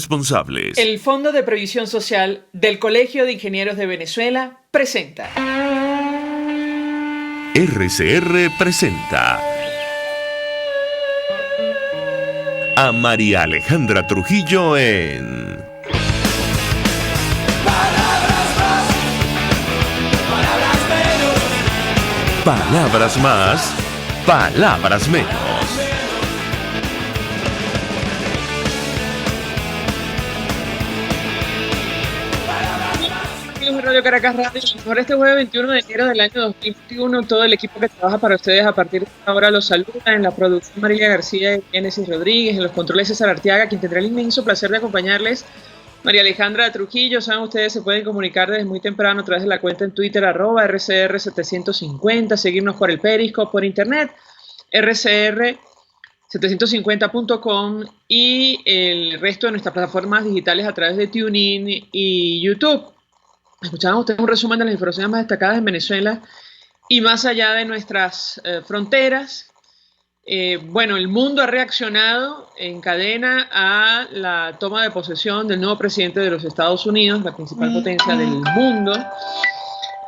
responsables. El Fondo de Previsión Social del Colegio de Ingenieros de Venezuela presenta. RCR presenta a María Alejandra Trujillo en Palabras más, palabras menos. Palabras más, palabras menos. Radio Caracas Radio, por este jueves 21 de enero del año 2021, todo el equipo que trabaja para ustedes a partir de ahora los saluda. En la producción Marilia García y Génesis Rodríguez, en los controles César Arteaga, quien tendrá el inmenso placer de acompañarles, María Alejandra Trujillo. Saben ustedes, se pueden comunicar desde muy temprano a través de la cuenta en Twitter @RCR750, seguirnos por el Periscope, por internet, rcr750.com y el resto de nuestras plataformas digitales a través de TuneIn y YouTube. Escuchaban ustedes un resumen de las informaciones más destacadas en Venezuela y más allá de nuestras fronteras. Bueno, el mundo ha reaccionado en cadena a la toma de posesión del nuevo presidente de los Estados Unidos, la principal potencia del mundo.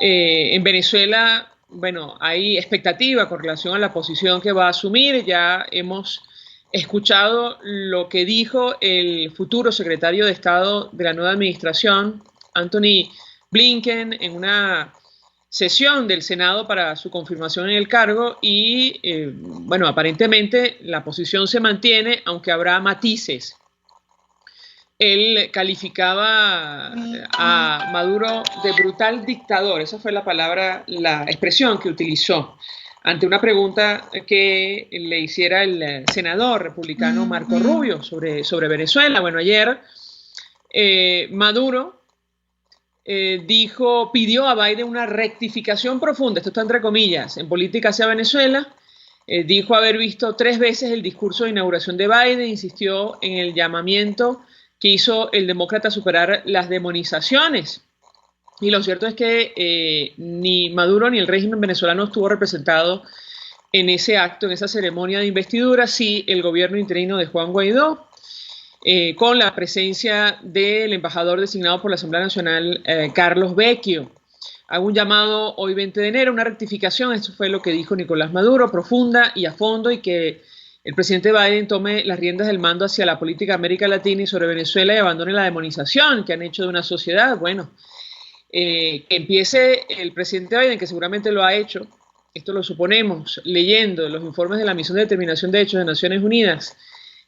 En Venezuela, bueno, hay expectativa con relación a la posición que va a asumir. Ya hemos escuchado lo que dijo el futuro secretario de Estado de la nueva administración, Anthony Blinken, en una sesión del Senado para su confirmación en el cargo y, bueno, aparentemente la posición se mantiene, aunque habrá matices. Él calificaba a Maduro de brutal dictador, esa fue la palabra, la expresión que utilizó ante una pregunta que le hiciera el senador republicano Marco Rubio sobre Venezuela. Bueno, ayer Maduro pidió a Biden una rectificación profunda, esto está entre comillas, en política hacia Venezuela. Dijo haber visto 3 veces el discurso de inauguración de Biden, insistió en el llamamiento que hizo el demócrata a superar las demonizaciones. Y lo cierto es que ni Maduro ni el régimen venezolano estuvo representado en ese acto, en esa ceremonia de investidura, sí el gobierno interino de Juan Guaidó, con la presencia del embajador designado por la Asamblea Nacional, Carlos Vecchio. Hago un llamado hoy 20 de enero, una rectificación, esto fue lo que dijo Nicolás Maduro, profunda y a fondo, y que el presidente Biden tome las riendas del mando hacia la política de América Latina y sobre Venezuela y abandone la demonización que han hecho de una sociedad. Bueno, que empiece el presidente Biden, que seguramente lo ha hecho, esto lo suponemos, leyendo los informes de la Misión de Determinación de Hechos de Naciones Unidas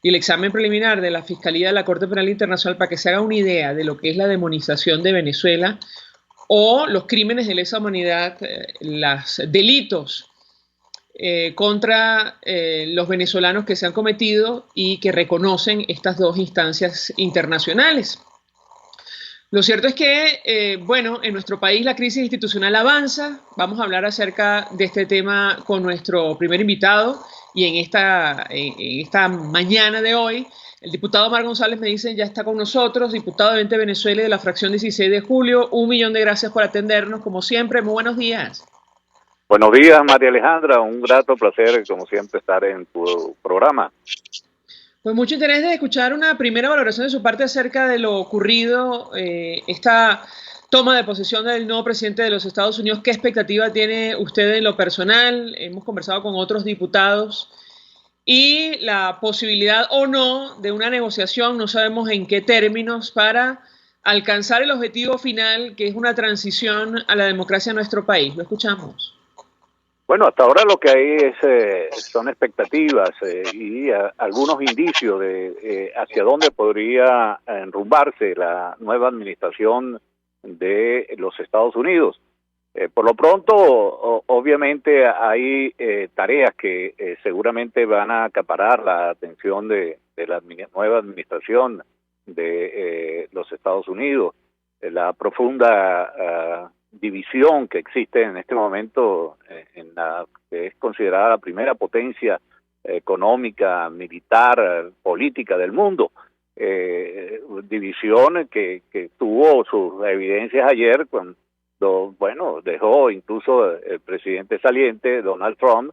y el examen preliminar de la Fiscalía de la Corte Penal Internacional, para que se haga una idea de lo que es la demonización de Venezuela o los crímenes de lesa humanidad, los delitos contra los venezolanos que se han cometido y que reconocen estas dos instancias internacionales. Lo cierto es que, bueno, en nuestro país la crisis institucional avanza. Vamos a hablar acerca de este tema con nuestro primer invitado. Y en esta mañana de hoy, el diputado Omar González me dice, ya está con nosotros, diputado de 20 Venezuela de la fracción 16 de julio. 1.000.000 de gracias por atendernos, como siempre. Muy buenos días. Buenos días, María Alejandra. Un grato placer, como siempre, estar en tu programa. Pues mucho interés de escuchar una primera valoración de su parte acerca de lo ocurrido, esta toma de posesión del nuevo presidente de los Estados Unidos. ¿Qué expectativa tiene usted en lo personal? Hemos conversado con otros diputados y la posibilidad o no de una negociación, no sabemos en qué términos, para alcanzar el objetivo final, que es una transición a la democracia en nuestro país. Lo escuchamos. Bueno, hasta ahora lo que hay son expectativas y algunos indicios de hacia dónde podría enrumbarse la nueva administración de los Estados Unidos. Por lo pronto, obviamente hay tareas que seguramente van a acaparar la atención de la nueva administración de los Estados Unidos. La profunda división que existe en este momento en la que es considerada la primera potencia económica, militar, política del mundo. División que tuvo sus evidencias ayer cuando, bueno, dejó incluso el presidente saliente, Donald Trump,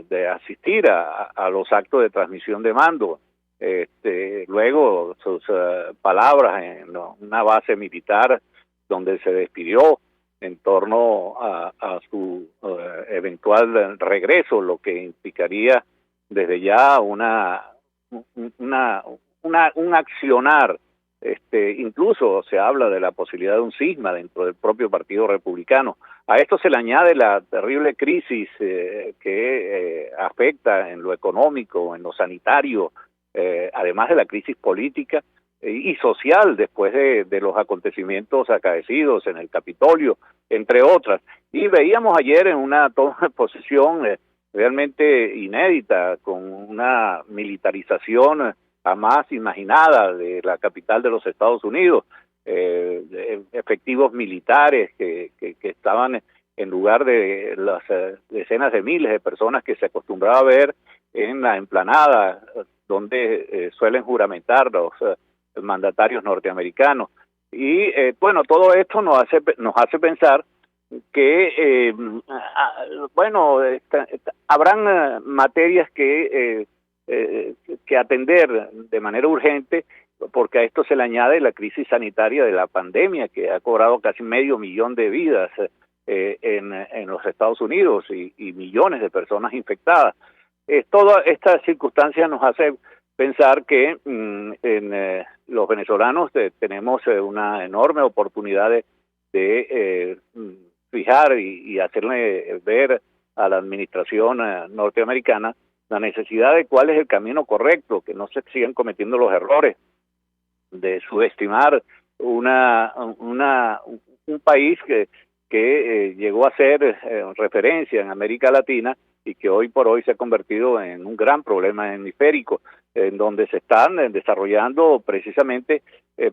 de asistir a los actos de transmisión de mando luego sus palabras en una base militar donde se despidió en torno a su eventual regreso, lo que implicaría desde ya un accionar. Incluso se habla de la posibilidad de un cisma dentro del propio Partido Republicano. A esto se le añade la terrible crisis que afecta en lo económico, en lo sanitario, además de la crisis política y social después de los acontecimientos acaecidos en el Capitolio, entre otras. Y veíamos ayer en una toma de posesión realmente inédita, con una militarización jamás imaginada de la capital de los Estados Unidos, efectivos militares que estaban en lugar de las decenas de miles de personas que se acostumbraba a ver en la explanada donde suelen juramentar los mandatarios norteamericanos. Y bueno, todo esto nos hace pensar que habrán materias que atender de manera urgente, porque a esto se le añade la crisis sanitaria de la pandemia, que ha cobrado casi 500.000 de vidas en los Estados Unidos y millones de personas infectadas. Toda esta circunstancia nos hace pensar que los venezolanos tenemos una enorme oportunidad de fijar y hacerle ver a la administración norteamericana la necesidad de cuál es el camino correcto, que no se sigan cometiendo los errores de subestimar un país que llegó a ser referencia en América Latina y que hoy por hoy se ha convertido en un gran problema hemisférico, en donde se están desarrollando precisamente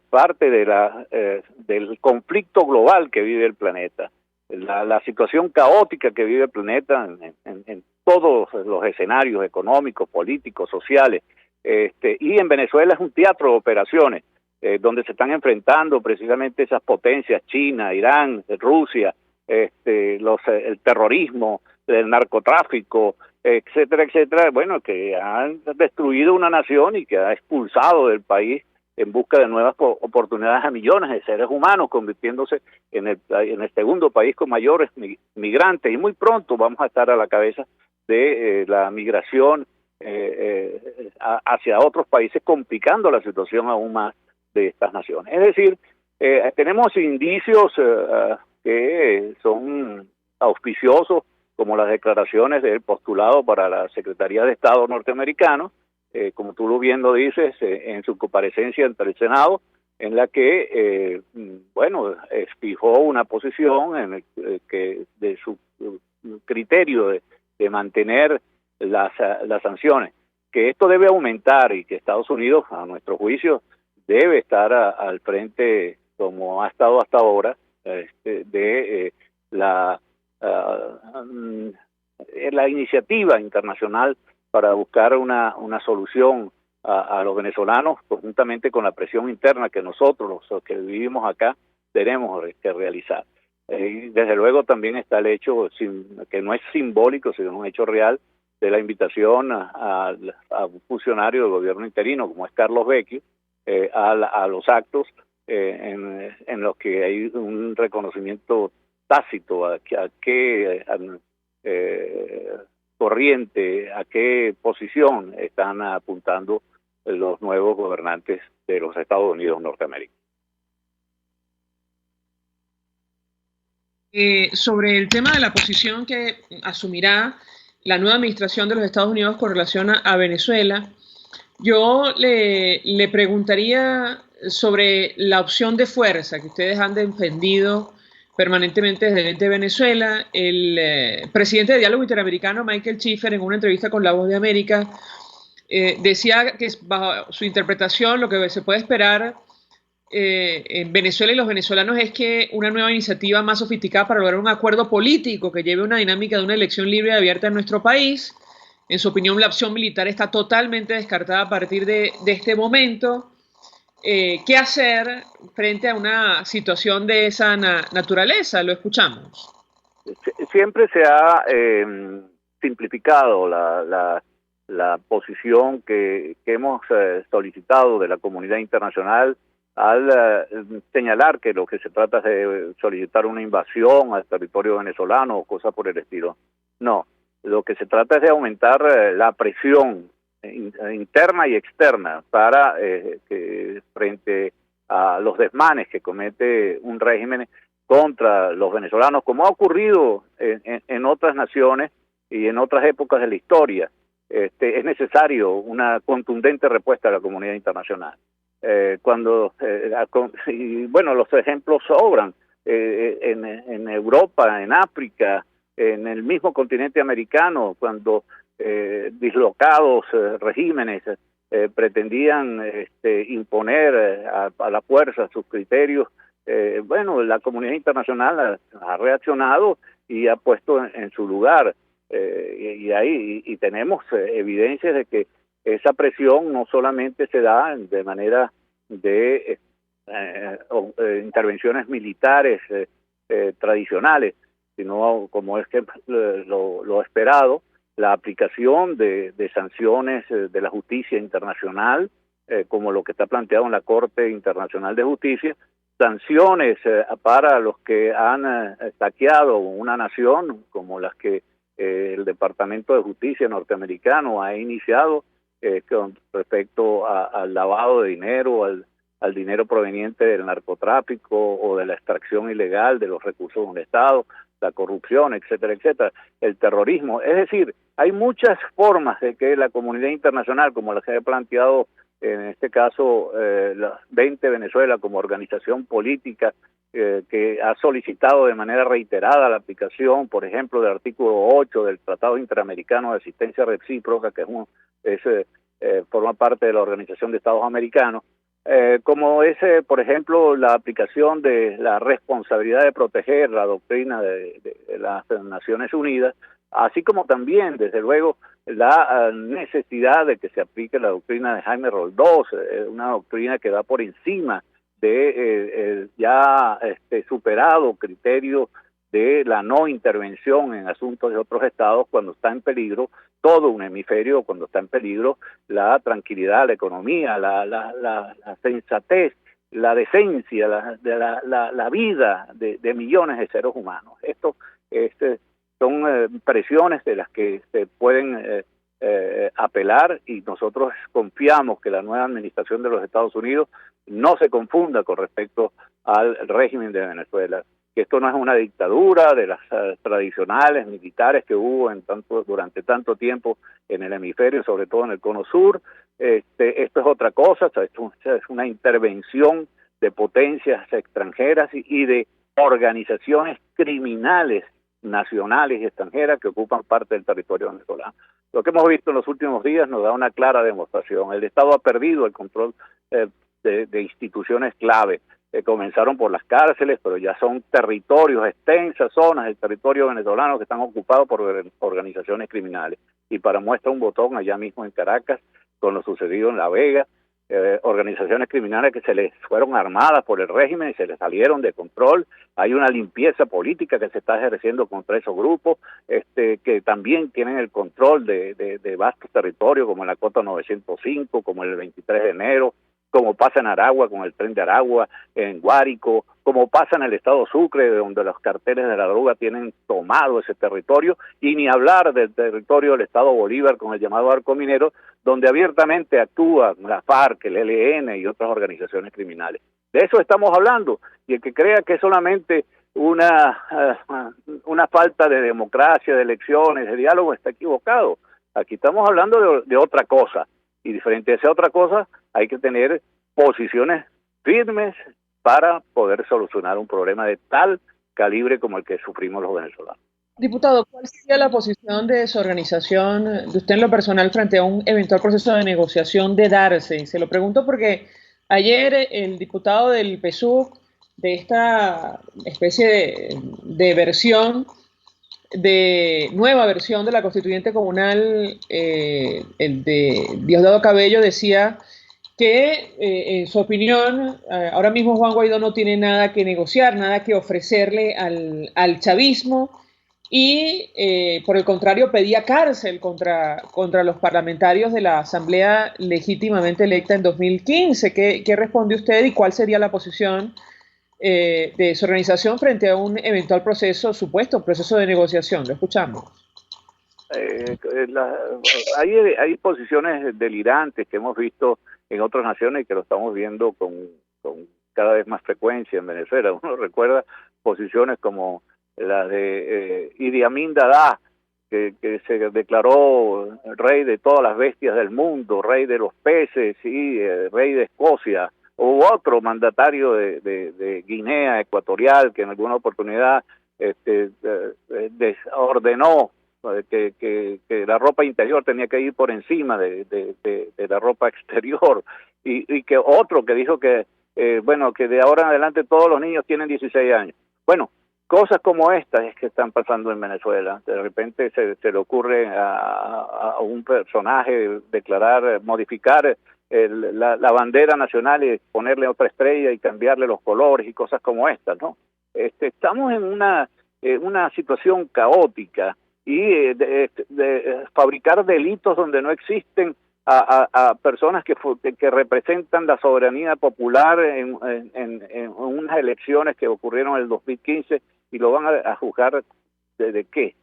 parte del conflicto global que vive el planeta, la situación caótica que vive el planeta en todos los escenarios económicos, políticos, sociales, y en Venezuela es un teatro de operaciones, donde se están enfrentando precisamente esas potencias, China, Irán, Rusia, el terrorismo, el narcotráfico, etcétera, etcétera, bueno, que han destruido una nación y que ha expulsado del país en busca de nuevas oportunidades a millones de seres humanos, convirtiéndose en el segundo país con mayores migrantes, y muy pronto vamos a estar a la cabeza de la migración hacia otros países, complicando la situación aún más de estas naciones. Es decir, tenemos indicios que son auspiciosos, como las declaraciones del postulado para la Secretaría de Estado norteamericano, como tú bien lo dices, en su comparecencia ante el Senado, en la que, fijó una posición en el que de su criterio de mantener las sanciones, que esto debe aumentar y que Estados Unidos, a nuestro juicio, debe estar al frente, como ha estado hasta ahora, de la iniciativa internacional para buscar una solución a los venezolanos, conjuntamente con la presión interna que nosotros, los que vivimos acá, tenemos que realizar. Desde luego también está el hecho, que no es simbólico, sino un hecho real, de la invitación a un funcionario del gobierno interino, como es Carlos Vecchio, a los actos en los que hay un reconocimiento tácito a qué corriente, a qué posición están apuntando los nuevos gobernantes de los Estados Unidos de Norteamérica. Sobre el tema de la posición que asumirá la nueva administración de los Estados Unidos con relación a Venezuela, yo le preguntaría sobre la opción de fuerza que ustedes han defendido permanentemente desde Venezuela. El presidente de Diálogo Interamericano, Michael Schiffer, en una entrevista con La Voz de América, decía que bajo su interpretación lo que se puede esperar en Venezuela y los venezolanos es que una nueva iniciativa más sofisticada para lograr un acuerdo político que lleve una dinámica de una elección libre y abierta en nuestro país. En su opinión, la opción militar está totalmente descartada a partir de este momento. ¿Qué hacer frente a una situación de esa naturaleza? Lo escuchamos. Siempre se ha simplificado la posición que hemos solicitado de la comunidad internacional al señalar que lo que se trata es de solicitar una invasión al territorio venezolano o cosas por el estilo. No, lo que se trata es de aumentar la presión interna y externa para que frente a los desmanes que comete un régimen contra los venezolanos, como ha ocurrido en otras naciones y en otras épocas de la historia, es necesario una contundente respuesta de la comunidad internacional. Y bueno, los ejemplos sobran en Europa, en África, en el mismo continente americano, cuando dislocados regímenes pretendían imponer a la fuerza sus criterios. Bueno, la comunidad internacional ha reaccionado y ha puesto en su lugar, y tenemos evidencias de que esa presión no solamente se da de manera de intervenciones militares tradicionales, sino, como es que lo esperado, la aplicación de sanciones de la justicia internacional, como lo que está planteado en la Corte Internacional de Justicia, sanciones para los que han saqueado una nación, como las que el Departamento de Justicia norteamericano ha iniciado con respecto al lavado de dinero, al dinero proveniente del narcotráfico o de la extracción ilegal de los recursos de un Estado, la corrupción, etcétera, etcétera, el terrorismo. Es decir, hay muchas formas de que la comunidad internacional, como las que ha planteado en este caso la 20 Venezuela como organización política, que ha solicitado de manera reiterada la aplicación, por ejemplo, del artículo 8 del Tratado Interamericano de Asistencia Recíproca, que forma parte de la Organización de Estados Americanos, como es, por ejemplo, la aplicación de la responsabilidad de proteger la doctrina de las Naciones Unidas, así como también, desde luego, la necesidad de que se aplique la doctrina de Jaime Roldós, una doctrina que va por encima de ya superado criterio de la no intervención en asuntos de otros estados cuando está en peligro todo un hemisferio, cuando está en peligro la tranquilidad, la economía, la sensatez, la decencia, la vida de millones de seres humanos. Esto son presiones de las que se pueden apelar, y nosotros confiamos que la nueva administración de los Estados Unidos no se confunda con respecto al régimen de Venezuela, que esto no es una dictadura de las tradicionales militares que hubo durante tanto tiempo en el hemisferio, sobre todo en el cono sur. Esto es otra cosa, esto es una intervención de potencias extranjeras y de organizaciones criminales nacionales y extranjeras que ocupan parte del territorio venezolano. Lo que hemos visto en los últimos días nos da una clara demostración. El Estado ha perdido el control de instituciones clave. Comenzaron por las cárceles, pero ya son territorios, extensas zonas del territorio venezolano que están ocupados por organizaciones criminales. Y para muestra un botón, allá mismo en Caracas, con lo sucedido en La Vega, organizaciones criminales que se les fueron armadas por el régimen y se les salieron de control. Hay una limpieza política que se está ejerciendo contra esos grupos, que también tienen el control de vastos territorios, como en la Cota 905, como el 23 de enero, como pasa en Aragua con el Tren de Aragua, en Guárico, como pasa en el estado Sucre, donde los carteles de la droga tienen tomado ese territorio, y ni hablar del territorio del estado Bolívar con el llamado Arco Minero, donde abiertamente actúa la FARC, el ELN y otras organizaciones criminales. De eso estamos hablando, y el que crea que es solamente una falta de democracia, de elecciones, de diálogo, está equivocado. Aquí estamos hablando de otra cosa, y diferente a esa otra cosa hay que tener posiciones firmes para poder solucionar un problema de tal calibre como el que sufrimos los venezolanos. Diputado, ¿cuál sería la posición de su organización, de usted en lo personal, frente a un eventual proceso de negociación de darse? Se lo pregunto porque ayer el diputado del PSUV, de esta especie de versión, de nueva versión de la constituyente comunal, el de Diosdado Cabello, decía que, en su opinión, ahora mismo Juan Guaidó no tiene nada que negociar, nada que ofrecerle al chavismo, y por el contrario pedía cárcel contra los parlamentarios de la Asamblea legítimamente electa en 2015. ¿Qué responde usted y cuál sería la posición de su organización frente a un eventual supuesto proceso de negociación? Lo escuchamos. Hay posiciones delirantes que hemos visto en otras naciones y que lo estamos viendo con cada vez más frecuencia en Venezuela. Uno recuerda posiciones como la de Idi Amin Dada, que se declaró rey de todas las bestias del mundo, rey de los peces y rey de Escocia. Hubo otro mandatario de Guinea Ecuatorial que en alguna oportunidad ordenó que la ropa interior tenía que ir por encima de la ropa exterior, y que otro que dijo que que de ahora en adelante todos los niños tienen 16 años. Bueno, cosas como estas es que están pasando en Venezuela. De repente se le ocurre a un personaje modificar la bandera nacional y ponerle otra estrella y cambiarle los colores y cosas como estas, ¿no? Estamos en una situación caótica y de fabricar delitos donde no existen a personas que representan la soberanía popular en unas elecciones que ocurrieron en el 2015 y lo van a juzgar de qué.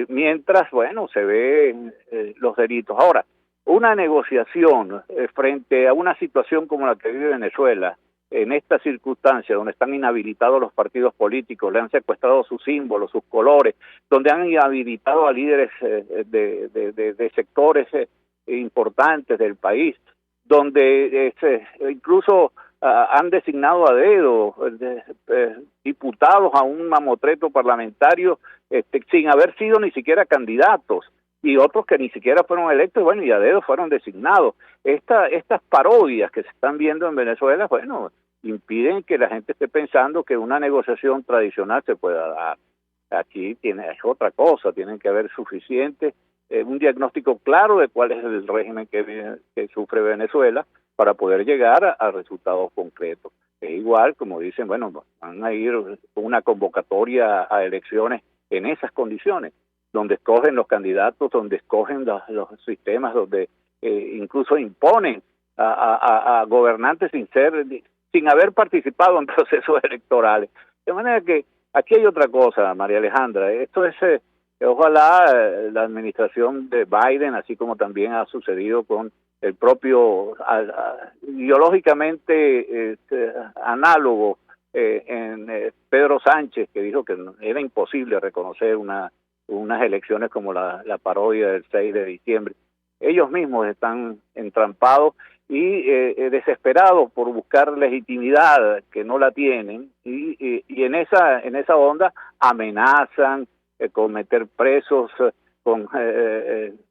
Mientras, se ven los delitos. Ahora, una negociación frente a una situación como la que vive Venezuela, en esta circunstancia donde están inhabilitados los partidos políticos, le han secuestrado sus símbolos, sus colores, donde han inhabilitado a líderes de sectores importantes del país, donde incluso han designado a dedo diputados a un mamotreto parlamentario sin haber sido ni siquiera candidatos, y otros que ni siquiera fueron electos, y a dedo fueron designados. Estas parodias que se están viendo en Venezuela, impiden que la gente esté pensando que una negociación tradicional se pueda dar. Aquí es otra cosa, tienen que haber un diagnóstico claro de cuál es el régimen que sufre Venezuela para poder llegar a resultados concretos. Es igual, como dicen, van a ir con una convocatoria a elecciones en esas condiciones, donde escogen los candidatos, donde escogen los sistemas, donde incluso imponen a gobernantes sin haber participado en procesos electorales. De manera que aquí hay otra cosa, María Alejandra. Esto es, ojalá la administración de Biden, así como también ha sucedido con el propio ideológicamente análogo en Pedro Sánchez, que dijo que era imposible reconocer unas elecciones como la parodia del 6 de diciembre. Ellos mismos están entrampados y desesperados por buscar legitimidad que no la tienen, y en esa onda amenazan con meter presos, con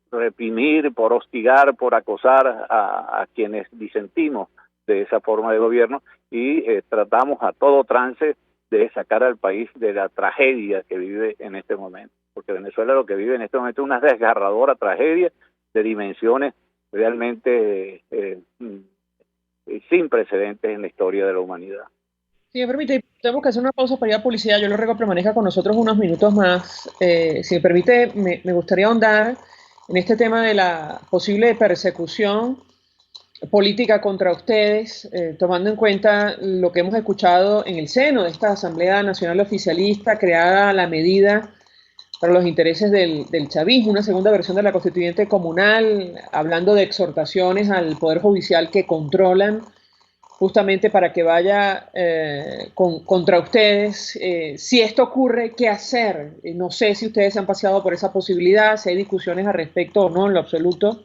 reprimir, por hostigar, por acosar a quienes disentimos de esa forma de gobierno, y tratamos a todo trance de sacar al país de la tragedia que vive en este momento, porque Venezuela lo que vive en este momento es una desgarradora tragedia de dimensiones realmente sin precedentes en la historia de la humanidad. Si me permite, tenemos que hacer una pausa para ir a publicidad. Yo le ruego que permanezca con nosotros unos minutos más. Si me permite, me gustaría ahondar en este tema de la posible persecución política contra ustedes, tomando en cuenta lo que hemos escuchado en el seno de esta Asamblea Nacional Oficialista, creada a la medida para los intereses del chavismo, una segunda versión de la Constituyente Comunal, hablando de exhortaciones al Poder Judicial que controlan justamente para que vaya contra ustedes. Si esto ocurre, ¿qué hacer? No sé si ustedes se han paseado por esa posibilidad, si hay discusiones al respecto o no, en lo absoluto.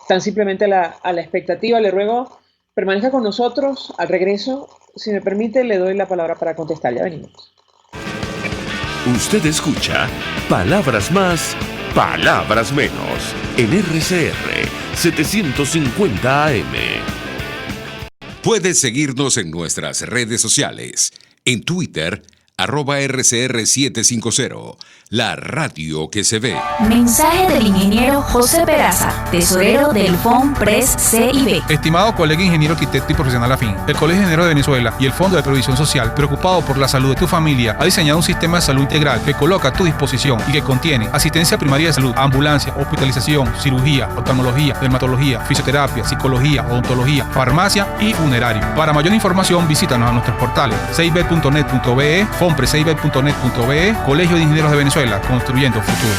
Están simplemente a la expectativa. Le ruego, permanezca con nosotros. Al regreso, si me permite, le doy la palabra para contestar. Ya venimos. Usted escucha Palabras Más, Palabras Menos en RCR 750 AM. Puedes seguirnos en nuestras redes sociales. En Twitter, @RCR750. la radio que se ve. Mensaje del ingeniero José Peraza, tesorero del FONPRES CIB. Estimado colega ingeniero arquitecto y profesional afín, el Colegio de Ingenieros de Venezuela y el Fondo de Previsión Social, preocupado por la salud de tu familia, ha diseñado un sistema de salud integral que coloca a tu disposición y que contiene asistencia primaria de salud, ambulancia, hospitalización, cirugía, oftalmología, dermatología, fisioterapia, psicología, odontología, farmacia y funerario. Para mayor información, visítanos a nuestros portales cib.net.be, fonprescib.net.be, Colegio de Ingenieros de Venezuela, construyendo futuro.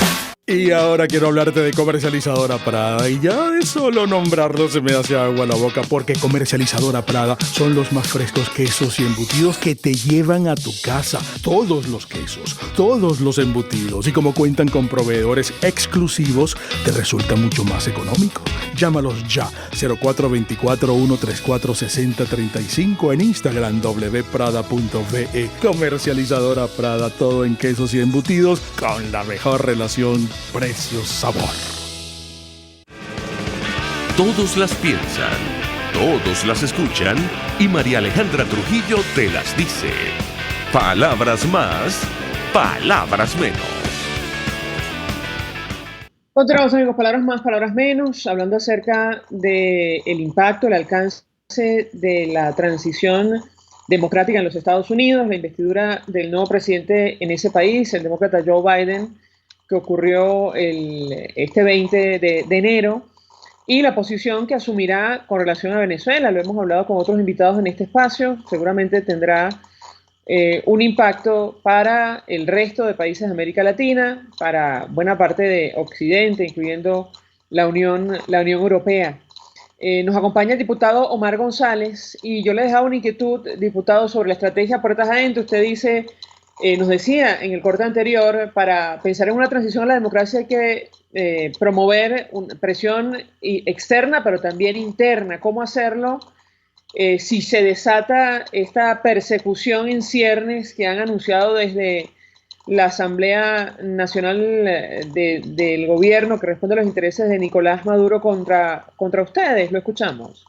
Y ahora quiero hablarte de Comercializadora Prada, y ya de solo nombrarlo se me hace agua la boca, porque Comercializadora Prada son los más frescos quesos y embutidos que te llevan a tu casa. Todos los quesos, todos los embutidos, y como cuentan con proveedores exclusivos, te resulta mucho más económico. Llámalos ya, 0424-134-6035, en Instagram wprada.ve. Comercializadora Prada, todo en quesos y embutidos con la mejor relación precio-sabor. Todos las piensan, todos las escuchan y María Alejandra Trujillo te las dice. Palabras más, palabras menos. Continuamos, amigos, palabras más, palabras menos, hablando acerca del impacto, el alcance de la transición democrática en los Estados Unidos, la investidura del nuevo presidente en ese país, el demócrata Joe Biden, que ocurrió este 20 de enero, y la posición que asumirá con relación a Venezuela. Lo hemos hablado con otros invitados en este espacio, seguramente tendrá un impacto para el resto de países de América Latina, para buena parte de Occidente, incluyendo la Unión Europea. Nos acompaña el diputado Omar González, y yo le he dejado una inquietud, diputado, sobre la estrategia puertas adentro. Usted dice, nos decía en el corte anterior, para pensar en una transición a la democracia hay que promover una presión externa, pero también interna. ¿Cómo hacerlo si se desata esta persecución en ciernes que han anunciado desde la Asamblea Nacional del Gobierno, que responde a los intereses de Nicolás Maduro contra ustedes? Lo escuchamos.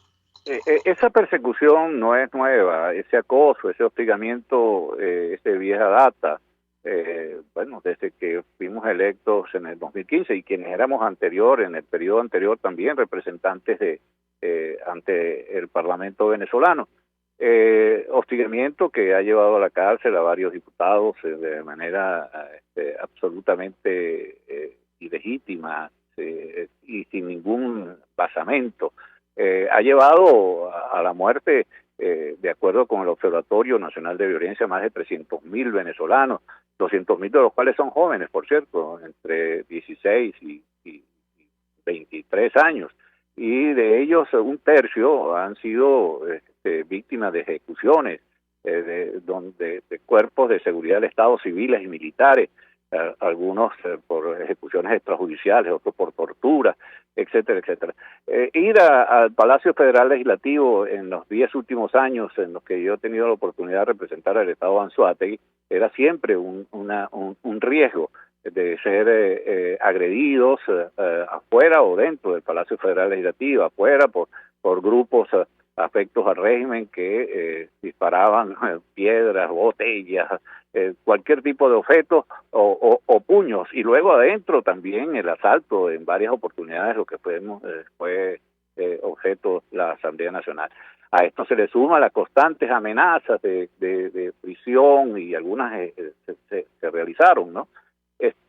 Esa persecución no es nueva, ese acoso, ese hostigamiento es de vieja data. Bueno, desde que fuimos electos en el 2015 y quienes éramos en el periodo anterior también representantes ante el Parlamento venezolano. Hostigamiento que ha llevado a la cárcel a varios diputados de manera absolutamente ilegítima y sin ningún basamento. Ha llevado a la muerte, de acuerdo con el Observatorio Nacional de Violencia, más de 300.000 venezolanos, 200.000 de los cuales son jóvenes, por cierto, entre 16 y 23 años. Y de ellos un tercio han sido víctimas de ejecuciones de cuerpos de seguridad del Estado, civiles y militares, algunos por ejecuciones extrajudiciales, otros por tortura, etcétera, etcétera. Ir al Palacio Federal Legislativo en los 10 últimos años en los que yo he tenido la oportunidad de representar al Estado de Anzoátegui era siempre un riesgo de ser agredidos afuera o dentro del Palacio Federal Legislativo, afuera por grupos afectos al régimen que disparaban piedras, botellas, cualquier tipo de objeto o puños, y luego adentro también el asalto en varias oportunidades, lo que fue objeto la Asamblea Nacional. A esto se le suma las constantes amenazas de prisión, y algunas se realizaron, ¿no?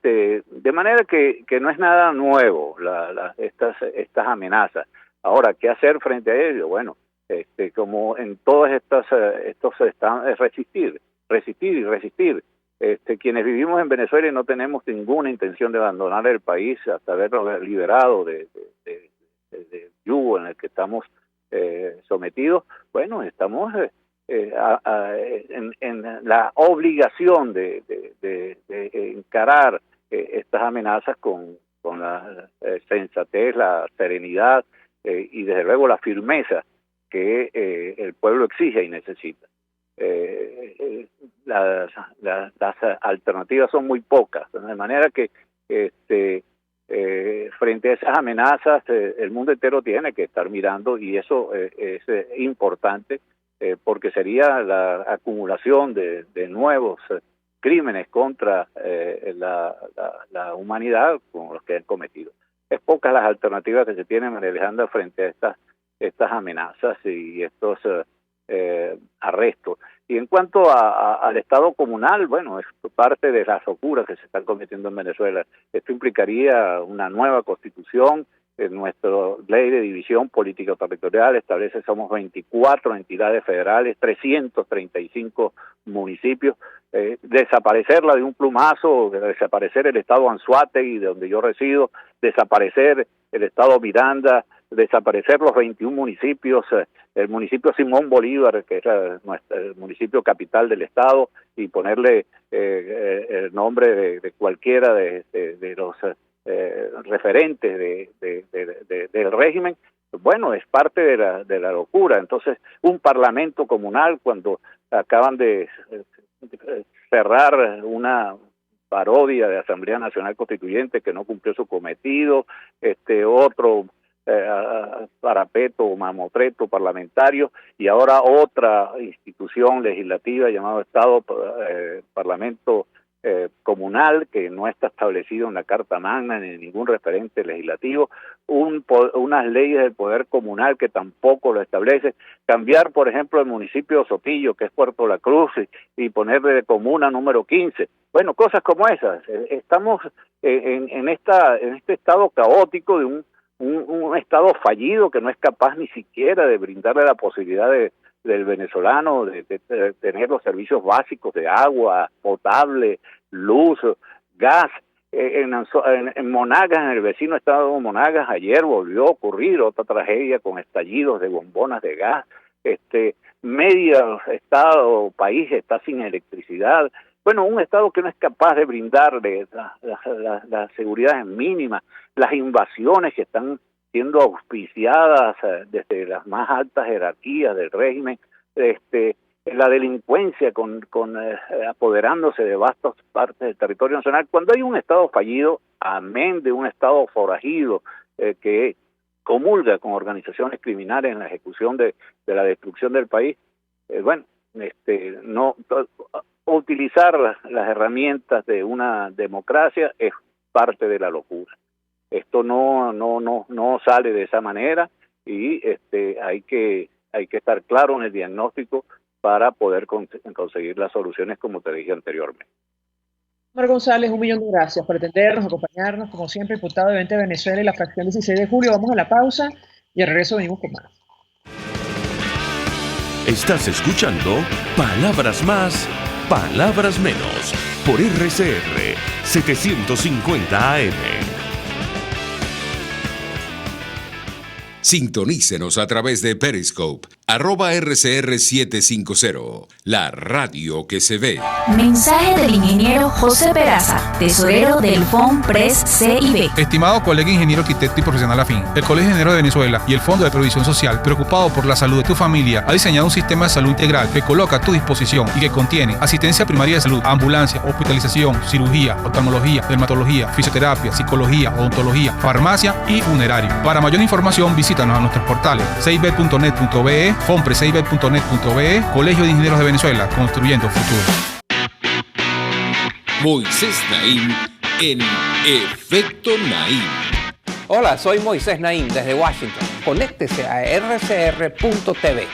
De manera que no es nada nuevo estas amenazas. Ahora, ¿qué hacer frente a ello? Bueno, como en todas estos están, es resistir y resistir. Quienes vivimos en Venezuela y no tenemos ninguna intención de abandonar el país hasta habernos liberado del yugo en el que estamos sometidos, bueno, estamos en la obligación de encarar estas amenazas con la sensatez, la serenidad y desde luego la firmeza que el pueblo exige y necesita. Las alternativas son muy pocas, de manera que frente a esas amenazas el mundo entero tiene que estar mirando, y eso es importante porque sería la acumulación de nuevos crímenes contra la humanidad como los que han cometido. Es pocas las alternativas que se tienen, María Alejandra, frente a estas amenazas y estos arrestos. Y en cuanto al Estado comunal, bueno, es parte de las locuras que se están cometiendo en Venezuela. Esto implicaría una nueva constitución. Nuestra ley de división político-territorial establece que somos 24 entidades federales, 335 municipios. Desaparecerla de un plumazo, desaparecer el Estado Anzoátegui, de donde yo resido, desaparecer el Estado Miranda, desaparecer los 21 municipios, el municipio Simón Bolívar, que es el municipio capital del Estado, y ponerle el nombre de cualquiera de los referentes del régimen. Bueno, es parte de la locura. Entonces, un parlamento comunal, cuando acaban de cerrar una parodia de Asamblea Nacional Constituyente que no cumplió su cometido, otro parapeto o mamotreto parlamentario, y ahora otra institución legislativa llamado Parlamento comunal, que no está establecido en la Carta Magna ni en ningún referente legislativo, unas leyes del poder comunal que tampoco lo establece, cambiar, por ejemplo, el municipio de Sotillo, que es Puerto La Cruz, y ponerle de comuna número 15. Bueno, cosas como esas. Estamos en este estado caótico de un estado fallido que no es capaz ni siquiera de brindarle la posibilidad del venezolano de tener los servicios básicos de agua potable, luz, gas. En Monagas, en el vecino estado de Monagas, ayer volvió a ocurrir otra tragedia con estallidos de bombonas de gas. Medio estado, país está sin electricidad. Bueno, un estado que no es capaz de brindarle la seguridad mínima, las invasiones que están siendo auspiciadas desde las más altas jerarquías del régimen, la delincuencia apoderándose de vastas partes del territorio nacional. Cuando hay un Estado fallido, amén de un Estado forajido que comulga con organizaciones criminales en la ejecución de la destrucción del país, utilizar las herramientas de una democracia es parte de la locura. Esto no sale de esa manera y hay que estar claro en el diagnóstico para poder conseguir las soluciones, como te dije anteriormente. Omar González, 1.000.000 de gracias por atendernos, acompañarnos, como siempre, diputado de 20 de Venezuela y la fracción 16 de julio. Vamos a la pausa y al regreso venimos con más. Estás escuchando Palabras Más, Palabras Menos, por RCR 750 AM. Sintonícenos a través de Periscope, @RCR750, la radio que se ve. Mensaje del ingeniero José Peraza, tesorero del FONPRES CIB. Estimado colega ingeniero, arquitecto y profesional afín, el Colegio de Ingenieros de Venezuela y el Fondo de Previsión Social, preocupado por la salud de tu familia, ha diseñado un sistema de salud integral que coloca a tu disposición y que contiene asistencia primaria de salud, ambulancia, hospitalización, cirugía, oftalmología, dermatología, fisioterapia, psicología, odontología, farmacia y funerario. Para mayor información, visítanos a nuestros portales cib.net.be, fonprescib.net.be, Colegio de Ingenieros de Venezuela, construyendo futuro. Moisés Naim en Efecto Naim. Hola, soy Moisés Naim desde Washington. Conéctese a rcr.tv.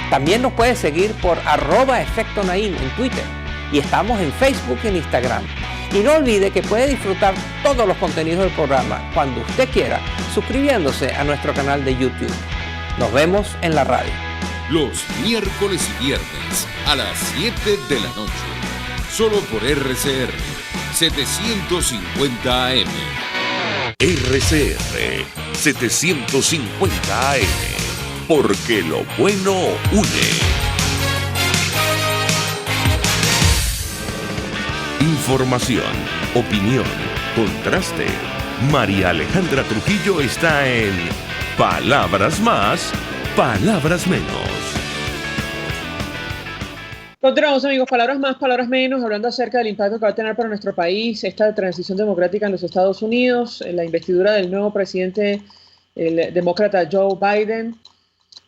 También nos puede seguir por @Efecto Naim en Twitter. Y estamos en Facebook y en Instagram. Y no olvide que puede disfrutar todos los contenidos del programa cuando usted quiera, suscribiéndose a nuestro canal de YouTube. Nos vemos en la radio. Los miércoles y viernes a las 7 de la noche. Solo por RCR 750 AM. RCR 750 AM. Porque lo bueno une. Información, opinión, contraste. María Alejandra Trujillo está en Palabras Más, Palabras Menos. Continuamos, amigos. Palabras más, palabras menos, hablando acerca del impacto que va a tener para nuestro país esta transición democrática en los Estados Unidos, la investidura del nuevo presidente, el demócrata Joe Biden.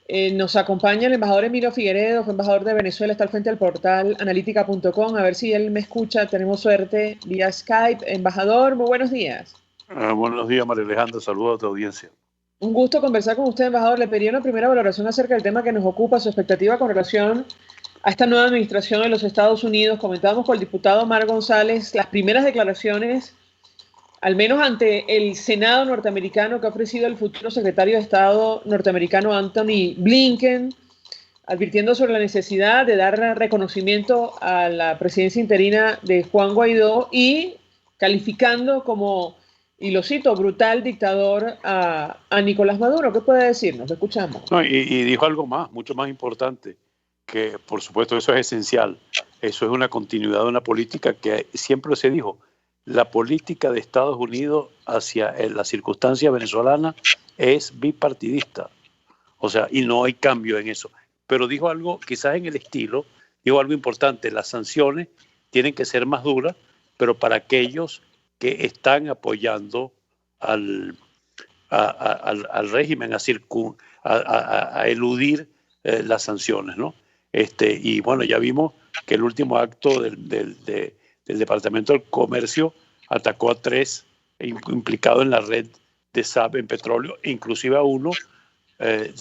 Nos acompaña el embajador Emilio Figueredo, fue embajador de Venezuela, está al frente del portal analítica.com. A ver si él me escucha, tenemos suerte vía Skype. Embajador, muy buenos días. Buenos días, María Alejandra, saludos a tu audiencia. Un gusto conversar con usted, embajador. Le pediría una primera valoración acerca del tema que nos ocupa, su expectativa con relación a esta nueva administración en los Estados Unidos. Comentábamos con el diputado Omar González las primeras declaraciones, al menos ante el Senado norteamericano, que ha ofrecido el futuro secretario de Estado norteamericano Anthony Blinken, advirtiendo sobre la necesidad de dar reconocimiento a la presidencia interina de Juan Guaidó y calificando como, y lo cito, brutal dictador a Nicolás Maduro. ¿Qué puede decirnos? Lo escuchamos. No, y dijo algo más, mucho más importante, que por supuesto eso es esencial. Eso es una continuidad de una política que siempre se dijo. La política de Estados Unidos hacia la circunstancia venezolana es bipartidista. O sea, y no hay cambio en eso. Pero dijo algo, quizás en el estilo, dijo algo importante. Las sanciones tienen que ser más duras, pero para aquellos que están apoyando al régimen a eludir las sanciones, ¿no? Y bueno, ya vimos que el último acto del Departamento del Comercio atacó a 3 implicados en la red de SAP en petróleo, inclusive a uno,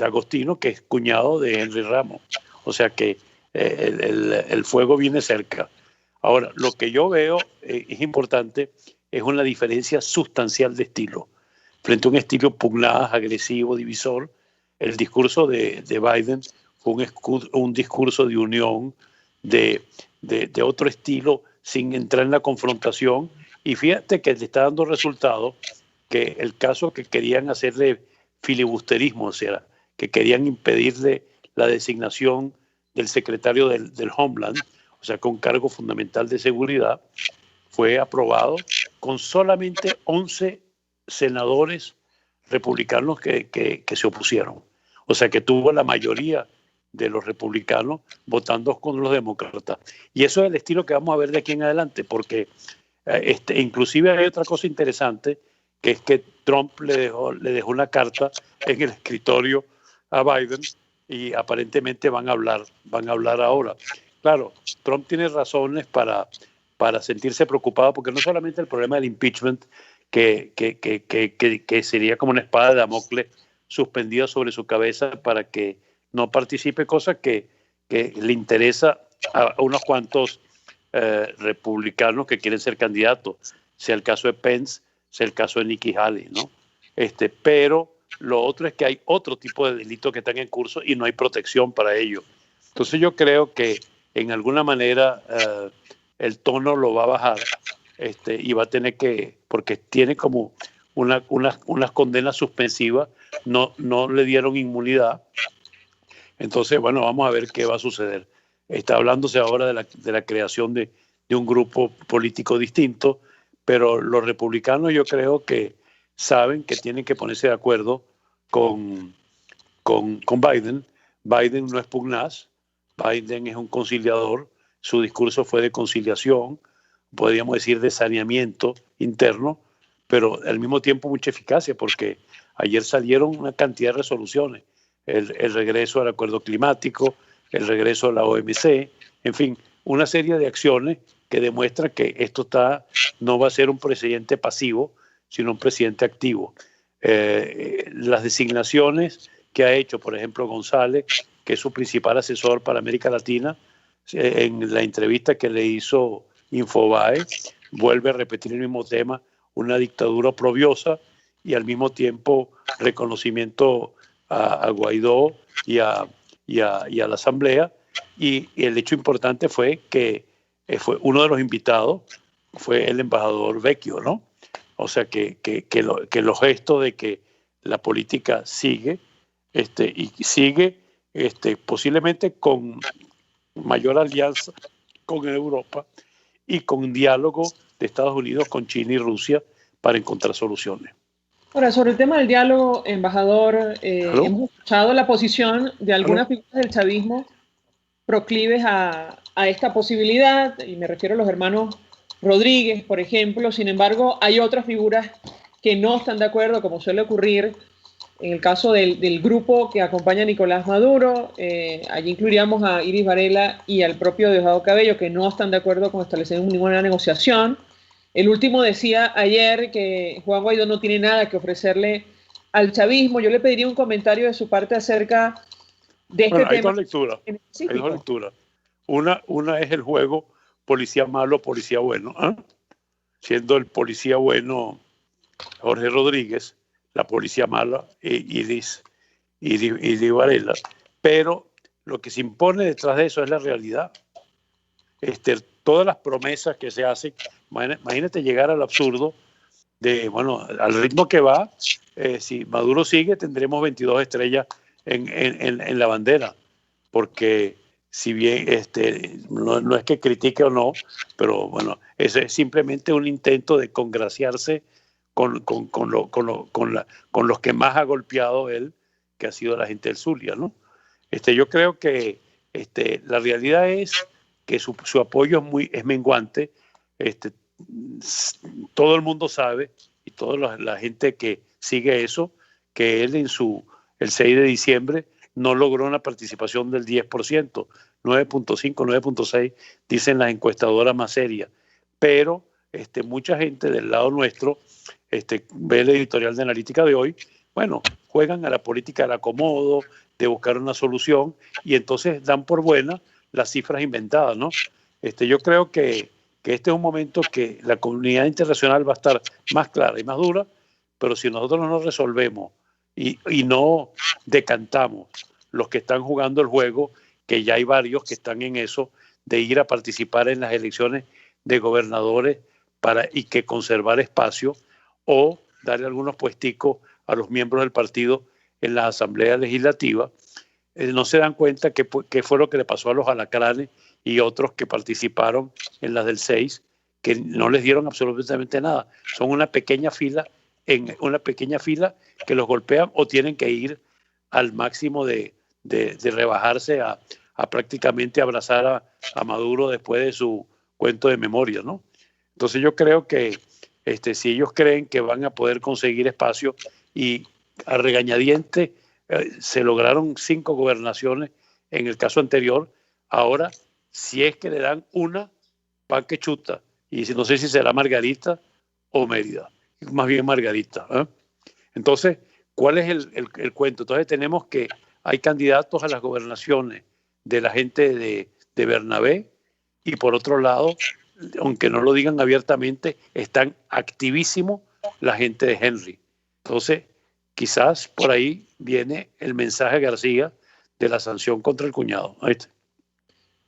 Agostino, que es cuñado de Henry Ramos. O sea que el fuego viene cerca. Ahora, lo que yo veo es importante, es una diferencia sustancial de estilo. Frente a un estilo pugnaz, agresivo, divisor, el discurso de Biden fue un discurso de unión, de otro estilo, sin entrar en la confrontación. Y fíjate que le está dando resultados, que el caso que querían hacerle filibusterismo, o sea, que querían impedirle la designación del secretario del Homeland, o sea, con cargo fundamental de seguridad, fue aprobado con solamente 11 senadores republicanos que se opusieron. O sea, que tuvo la mayoría de los republicanos votando con los demócratas. Y eso es el estilo que vamos a ver de aquí en adelante, porque inclusive hay otra cosa interesante, que es que Trump le dejó una carta en el escritorio a Biden y aparentemente van a hablar ahora. Claro, Trump tiene razones para sentirse preocupado, porque no solamente el problema del impeachment, que sería como una espada de Damocles suspendida sobre su cabeza para que no participe, cosa que le interesa a unos cuantos republicanos que quieren ser candidatos, sea el caso de Pence, sea el caso de Nikki Haley, ¿no? Pero lo otro es que hay otro tipo de delitos que están en curso y no hay protección para ellos. Entonces yo creo que en alguna manera el tono lo va a bajar y va a tener que, porque tiene como unas condenas suspensivas, no le dieron inmunidad. Entonces, bueno, vamos a ver qué va a suceder. Está hablándose ahora de la creación de un grupo político distinto, pero los republicanos yo creo que saben que tienen que ponerse de acuerdo con Biden. Biden no es pugnaz, Biden es un conciliador, su discurso fue de conciliación, podríamos decir de saneamiento interno, pero al mismo tiempo mucha eficacia, porque ayer salieron una cantidad de resoluciones, el regreso al acuerdo climático, el regreso a la OMC, en fin, una serie de acciones que demuestran que esto no va a ser un presidente pasivo, sino un presidente activo. Las designaciones que ha hecho, por ejemplo, González, que es su principal asesor para América Latina, en la entrevista que le hizo Infobae, vuelve a repetir el mismo tema, una dictadura oprobiosa y al mismo tiempo reconocimiento a Guaidó y a la Asamblea. Y el hecho importante fue que fue uno de los invitados, fue el embajador Vecchio, ¿no? O sea que los gestos de que la política sigue y sigue posiblemente con mayor alianza con Europa y con diálogo de Estados Unidos con China y Rusia para encontrar soluciones. Ahora, sobre el tema del diálogo, embajador, hemos escuchado la posición de algunas figuras del chavismo proclives a esta posibilidad, y me refiero a los hermanos Rodríguez, por ejemplo. Sin embargo, hay otras figuras que no están de acuerdo, como suele ocurrir En el caso del grupo que acompaña a Nicolás Maduro, allí incluiríamos a Iris Varela y al propio Diosdado Cabello, que no están de acuerdo con establecer ninguna negociación. El último decía ayer que Juan Guaidó no tiene nada que ofrecerle al chavismo. Yo le pediría un comentario de su parte acerca de este tema. Hay dos lecturas. Una es el juego policía malo, policía bueno. Siendo el policía bueno Jorge Rodríguez, la policía mala Iris Varela. Pero lo que se impone detrás de eso es la realidad. Todas las promesas que se hacen, imagínate llegar al absurdo de, al ritmo que va, si Maduro sigue, tendremos 22 estrellas en la bandera, porque si bien no es que critique o no, pero ese es simplemente un intento de congraciarse con los que más ha golpeado él, que ha sido la gente del Zulia, ¿no? Yo creo que la realidad es que su apoyo es menguante. Todo el mundo sabe, y toda la gente que sigue eso, que él el 6 de diciembre no logró una participación del 10%, 9.5, 9.6, dicen las encuestadoras más serias. Pero mucha gente del lado nuestro ve el editorial de Analítica de hoy, juegan a la política del acomodo, de buscar una solución, y entonces dan por buena las cifras inventadas, ¿no? Yo creo que este es un momento que la comunidad internacional va a estar más clara y más dura, pero si nosotros no nos resolvemos y no decantamos los que están jugando el juego, que ya hay varios que están en eso, de ir a participar en las elecciones de gobernadores y que conservar espacio o darle algunos puesticos a los miembros del partido en la Asamblea Legislativa, no se dan cuenta que fue lo que le pasó a los alacranes y otros que participaron en las del 6, que no les dieron absolutamente nada. Son una pequeña fila que los golpean o tienen que ir al máximo de rebajarse a prácticamente abrazar a Maduro después de su cuento de memoria, ¿no? Entonces yo creo que si ellos creen que van a poder conseguir espacio, y a regañadientes se lograron 5 gobernaciones en el caso anterior, ahora si es que le dan una, pan que chuta, y no sé si será Margarita o Mérida, más bien Margarita, ¿eh? Entonces, ¿cuál es el cuento? Entonces tenemos que hay candidatos a las gobernaciones de la gente de Bernabé, y por otro lado, aunque no lo digan abiertamente, están activísimos la gente de Henry. Entonces, quizás por ahí viene el mensaje García de la sanción contra el cuñado. Ahí está.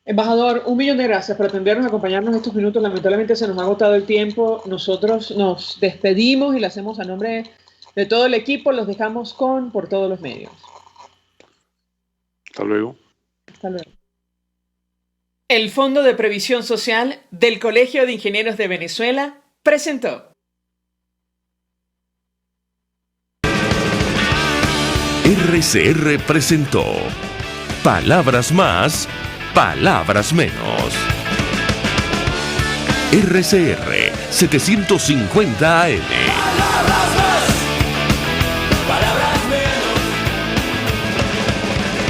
Embajador, 1.000.000 de gracias por atendernos, acompañarnos estos minutos. Lamentablemente se nos ha agotado el tiempo. Nosotros nos despedimos y lo hacemos a nombre de todo el equipo. Los dejamos por todos los medios. Hasta luego. Hasta luego. El Fondo de Previsión Social del Colegio de Ingenieros de Venezuela presentó. RCR presentó Palabras Más, Palabras Menos. RCR 750 AM. Palabras más.